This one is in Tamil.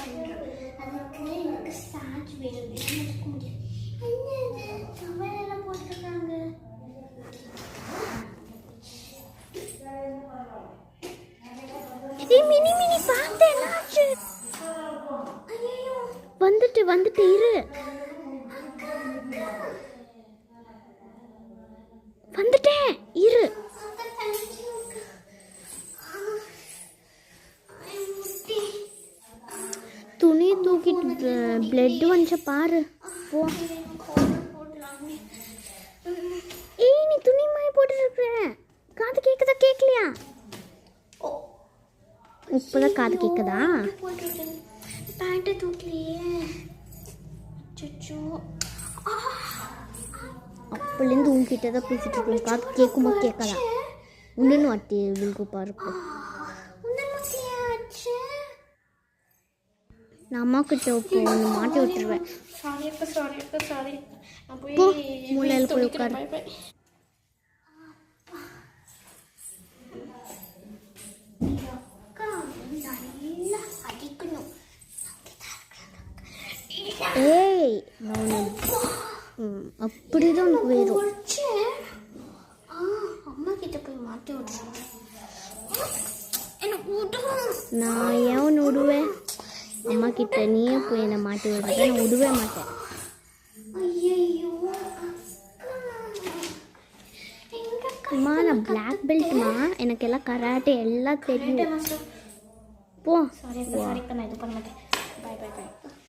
பண்ணுறேன். அதுக்கு எனக்கு ஸ்டார்ச் வேணும், எடுக்க முடியாது. என்ன இது தவறெல்லாம் போட்டுருக்காங்க. இதே மினி மினி பார்த்து என்னாச்சு? ஐயோ வந்துட்டு இரு, வந்துட்டேன் இரு. துணி தூக்கிட்டு பிளட் வந்துச்ச பாரு. போ. ஏய் நீ துணி மாய போட்டுருக்க, காது கேட்குதா கேட்கலையா? இப்போதான் காது கேட்குதா? பேண்ட்டை தூக்கலையே. அச்சோ, அப்போலேருந்து உங்ககிட்ட தான் பேசிட்டு இருக்கோம். காது கேட்குமா கேட்கல? உன்னு அட்டி விழுக்கு பாருப்போம். நான் அம்மா கிட்ட ஒன்று மாட்டி விட்டுருவேன். சாரி. போ, மூலையில் போய் உட்காரு. ஏய் அப்படிதான் உனக்கு வேணும். அம்மா கிட்ட போய் மாட்டி விட்டுருவேன். நான் ஏன் ஒன்று விடுவேன்? அம்மா கிட்ட நீயே போய் என்னை மாட்டி விடுறத நான் விடவே மாட்டேன். அம்மா நான் பிளாக் பெல்ட்மா, எனக்கு எல்லாம் கராட்டே எல்லாம் தெரியும். போ. சாரி நான் இது பண்ண மாட்டேன். பை.